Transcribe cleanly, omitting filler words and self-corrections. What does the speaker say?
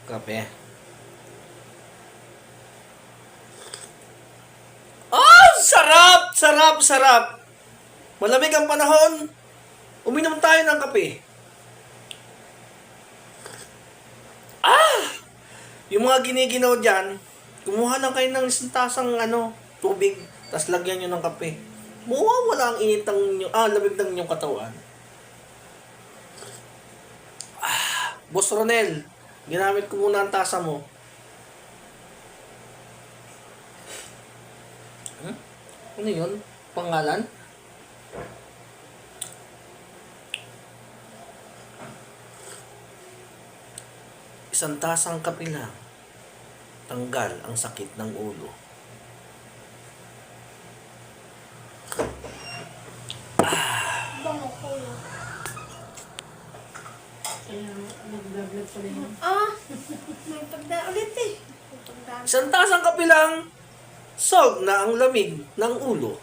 Kape. Ah! Sarap! Sarap! Sarap! Malamig ang panahon. Uminom tayo ng kape. Yung mga giniginaw dyan, kumuha lang kayo ng isang tasang tubig, tapos lagyan nyo ng kape. Mawawala ang init ng inyong, lamig ng inyong katawan. Boss Ronel, ginamit ko muna ang tasa mo. Ano yun? Pangalan? Isang tasang kape lang. Tanggal ang sakit ng ulo. Bango ko yun. Kaya nag-vlog pala yun. May pagda ulit eh. Isang tasang kape lang, solve na ang lamig ng ulo.